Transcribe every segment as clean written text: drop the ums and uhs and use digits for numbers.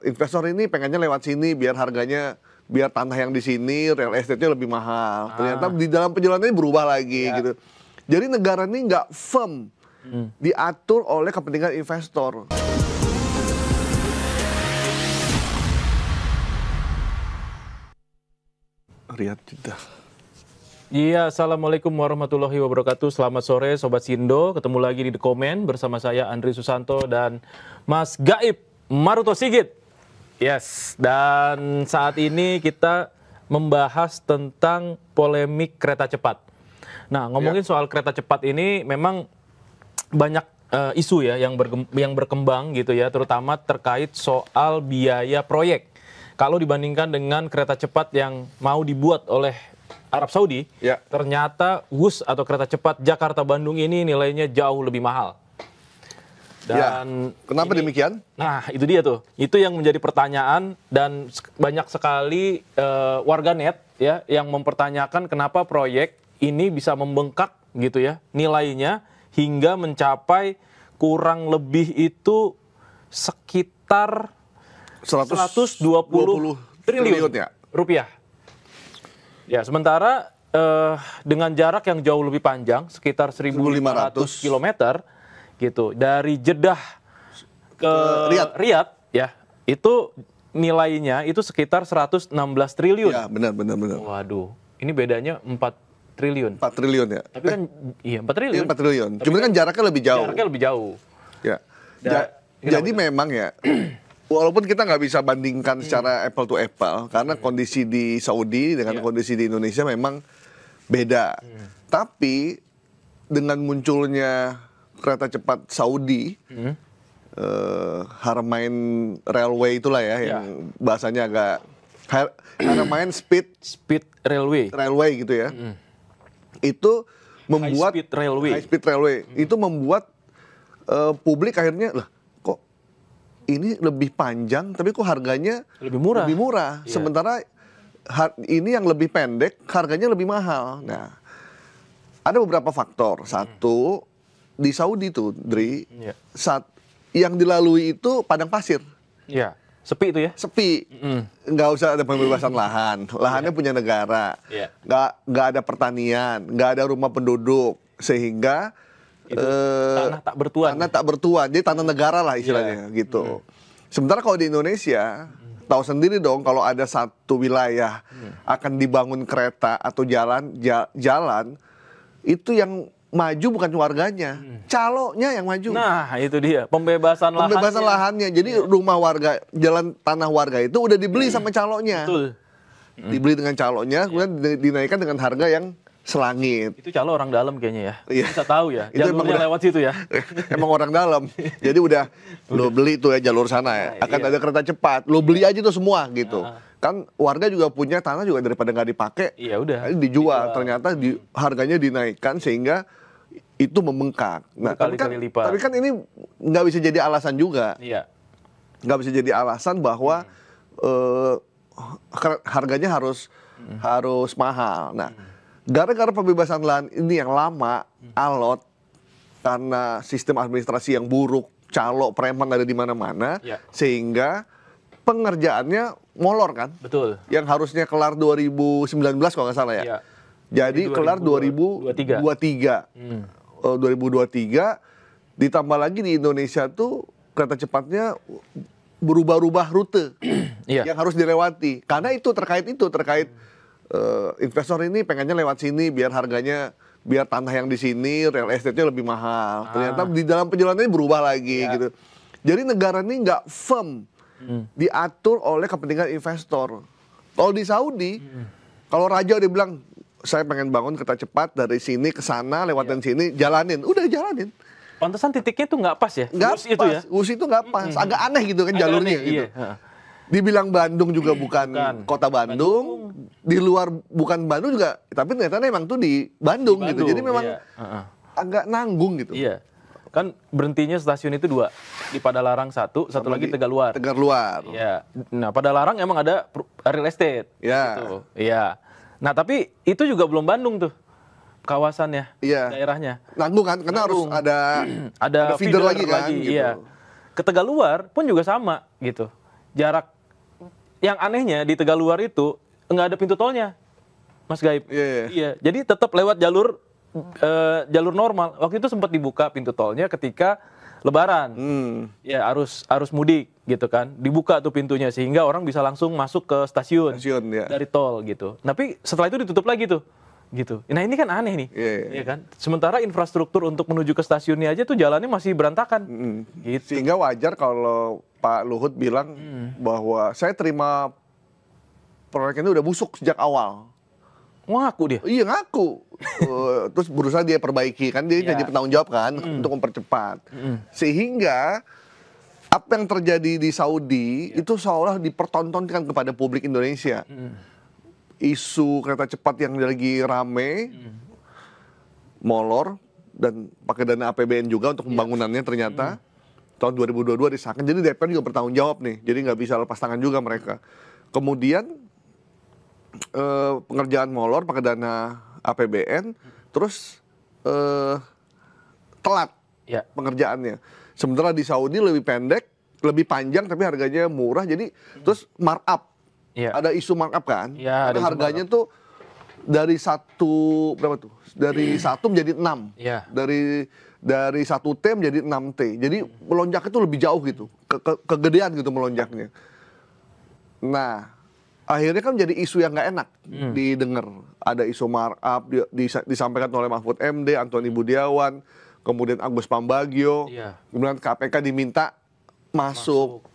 investor ini pengennya lewat sini biar harganya, biar tanah yang di sini real estate-nya lebih mahal. Ternyata di dalam perjalanannya berubah lagi gitu. Jadi negara ini nggak firm diatur oleh kepentingan investor. Riyadh Jeddah. Iya, assalamualaikum warahmatullahi wabarakatuh. Selamat sore Sobat Sindo. Ketemu lagi di The Comment bersama saya Andri Susanto dan Mas Gaib Maruto Sigit. Yes, dan saat ini kita membahas tentang polemik kereta cepat. Nah, ngomongin soal kereta cepat ini memang banyak isu ya yang berkembang gitu ya, terutama terkait soal biaya proyek. Kalau dibandingkan dengan kereta cepat yang mau dibuat oleh Arab Saudi, ternyata WUS atau kereta cepat Jakarta-Bandung ini nilainya jauh lebih mahal. Dan kenapa demikian? Nah, itu dia tuh. Itu yang menjadi pertanyaan dan banyak sekali warganet ya yang mempertanyakan kenapa proyek ini bisa membengkak gitu ya nilainya hingga mencapai kurang lebih itu sekitar 120 triliun ya rupiah. Ya, sementara dengan jarak yang jauh lebih panjang, sekitar 1.500 km gitu, dari Jeddah ke Riyadh ya, itu nilainya itu sekitar 116 triliun. Ya, benar. Waduh, ini bedanya 4 triliun. 4 triliun ya. Tapi kan iya 4 triliun. Iya, 4 triliun. Cuma kan jaraknya lebih jauh. Jaraknya lebih jauh. Ya. Jadi memang ya, walaupun kita nggak bisa bandingkan secara apple to apple, karena kondisi di Saudi dengan kondisi di Indonesia memang beda. Tapi dengan munculnya kereta cepat Saudi, Haramain Railway itulah ya, yang bahasanya agak Haramain Speed Railway gitu ya. Itu membuat High Speed Railway. Itu membuat publik akhirnya lah, ini lebih panjang, tapi kok harganya lebih murah. Sementara ini yang lebih pendek, harganya lebih mahal. Nah, ada beberapa faktor. Satu, di Saudi tuh, Dri, yang dilalui itu padang pasir. Iya, sepi itu ya? Sepi. Nggak usah ada pembebasan lahan. Lahannya punya negara. Nggak ada pertanian, nggak ada rumah penduduk. Sehingga tanah tak bertuan, jadi tanah negara lah istilahnya gitu. Sementara kalau di Indonesia, tahu sendiri dong kalau ada satu wilayah akan dibangun kereta atau jalan, itu yang maju bukan warganya, caloknya yang maju. Nah, itu dia, pembebasan lahannya. Jadi rumah warga, jalan tanah warga itu udah dibeli sama caloknya. Betul. Dibeli dengan caloknya, kemudian dinaikkan dengan harga yang selangit. Itu calo orang dalam kayaknya ya. Bisa tahu ya. Jalurnya lewat situ ya. Emang orang dalam. Jadi udah lo beli tuh ya jalur sana ya. Akan ada kereta cepat. Lo beli aja tuh semua gitu. Kan warga juga punya tanah juga daripada nggak dipakai. Iya udah. Dijual. Ternyata harganya dinaikkan sehingga itu membengkak. Nah, tapi kan ini nggak bisa jadi alasan juga. Iya. Nggak bisa jadi alasan bahwa harganya harus mahal. Nah, gara-gara pembebasan lahan ini yang lama, alot, karena sistem administrasi yang buruk, calo, preman ada di mana-mana, sehingga pengerjaannya molor kan? Betul. Yang harusnya kelar 2019 kalau nggak salah ya. Jadi kelar 2023. 2023, ditambah lagi di Indonesia tuh kereta cepatnya berubah-ubah rute yang harus dilewati. Karena itu terkait investor ini pengennya lewat sini biar harganya, biar tanah yang di sini real estate-nya lebih mahal. Ternyata di dalam perjalanannya berubah lagi gitu. Jadi negara ini nggak firm diatur oleh kepentingan investor. Kalau di Saudi, kalau raja udah bilang saya pengen bangun kereta cepat dari sini ke sana lewatin sini, jalanin, udah jalanin. Pantesan titiknya tuh nggak pas ya? Nggak pas, WUS itu nggak pas, agak aneh gitu kan jalurnya gitu. Dibilang Bandung juga bukan kota Bandung, di luar bukan Bandung juga, tapi ternyata memang tuh di Bandung gitu. Jadi memang agak nanggung gitu. Iya. Kan berhentinya stasiun itu 2. Di Padalarang satu lagi Tegaluar. Iya. Nah, Padalarang emang ada real estate. Gitu. Iya. Nah, tapi itu juga belum Bandung tuh kawasannya, daerahnya. Nanggung kan, karena harus ada feeder lagi kan. Gitu. Iya. Ke Tegaluar pun juga sama gitu. jarak yang anehnya di Tegaluar itu nggak ada pintu tolnya, Mas Gaib. Iya. Jadi tetap lewat jalur normal. Waktu itu sempat dibuka pintu tolnya ketika Lebaran. Ya arus mudik gitu kan. Dibuka tuh pintunya sehingga orang bisa langsung masuk ke stasiun ya. Dari tol gitu. Tapi setelah itu ditutup lagi tuh. Gitu. Nah ini kan aneh nih, ya kan? Sementara infrastruktur untuk menuju ke stasiunnya aja tuh jalannya masih berantakan. Gitu. Sehingga wajar kalau Pak Luhut bilang bahwa saya terima proyek ini udah busuk sejak awal. Ngaku dia? Iya ngaku. Terus berusaha dia perbaiki kan, dia jadi penanggung jawab kan untuk mempercepat. Sehingga apa yang terjadi di Saudi itu seolah dipertontonkan kepada publik Indonesia. Isu kereta cepat yang lagi rame, molor, dan pakai dana APBN juga untuk pembangunannya ternyata. Tahun 2022 disahkan, jadi DPR juga bertanggung jawab nih, jadi nggak bisa lepas tangan juga mereka. Kemudian pengerjaan molor pakai dana APBN, terus telat pengerjaannya. Sementara di Saudi lebih pendek, lebih panjang tapi harganya murah, jadi terus markup. Ada isu markup kan? Karena harganya tuh dari berapa tuh? Dari 1 menjadi 6. Dari 1 T menjadi 6 T. Jadi melonjak itu lebih jauh gitu. Kegedean gitu melonjaknya. Nah, akhirnya kan jadi isu yang nggak enak didengar. Ada isu markup disampaikan oleh Mahfud MD, Antoni Budiawan, kemudian Agus Pambagio, kemudian KPK diminta masuk.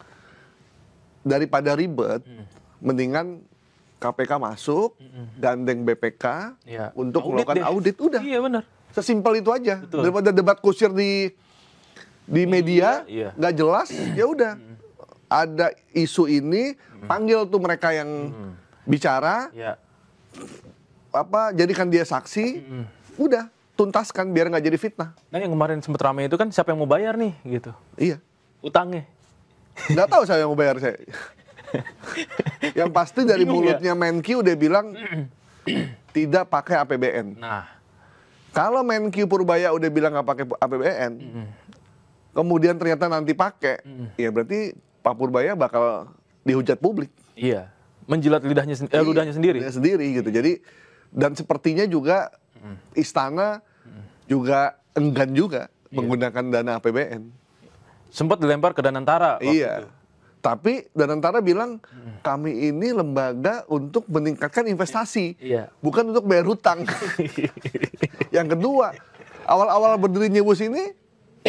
Daripada ribet, mendingan KPK masuk, gandeng BPK untuk melakukan audit, udah. Iya benar. Sesimpel itu aja. Daripada debat kusir di media, nggak jelas, ya udah. Ada isu ini, panggil tuh mereka yang bicara, jadikan dia saksi, udah tuntaskan biar nggak jadi fitnah. Nah yang kemarin sempat ramai itu kan siapa yang mau bayar nih, gitu? Iya. Utangnya. Nggak tahu saya yang mau bayar saya. Yang pasti dari mulutnya Menkyu udah bilang tidak pakai APBN. Nah, kalau Menkyu Purbaya udah bilang nggak pakai APBN, kemudian ternyata nanti pakai, ya berarti Pak Purbaya bakal dihujat publik. Iya, menjilat ludahnya sendiri. Ludahnya sendiri gitu. Jadi dan sepertinya juga istana juga enggan juga menggunakan dana APBN. Sempat dilempar ke Danantara. Iya. Itu. Tapi Danantara bilang kami ini lembaga untuk meningkatkan investasi, bukan untuk bayar hutang. Yang kedua, awal-awal berdiri Nyebus ini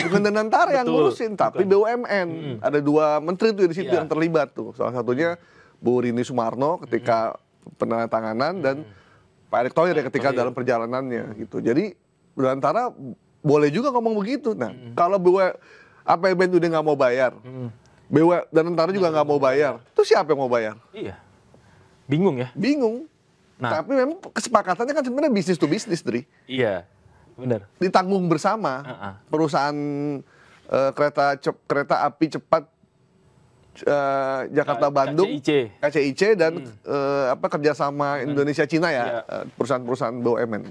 bukan Danantara yang ngurusin, tapi BUMN. Ada 2 menteri tuh di situ yang terlibat tuh. Salah satunya Bu Rini Sumarno ketika penandatanganan dan Pak Erick Thohir ketika dalam perjalanannya gitu. Jadi Danantara boleh juga ngomong begitu. Nah, kalau APBN udah nggak mau bayar. Danantara juga nggak mau bayar. Terus siapa yang mau bayar? Iya. Bingung ya? Bingung. Nah. Tapi memang kesepakatannya kan sebenarnya bisnis to bisnis, Dri. Iya, benar. Ditanggung bersama. Perusahaan kereta api cepat Jakarta-Bandung, KCIC dan kerjasama Indonesia-Cina ya, perusahaan-perusahaan BUMN.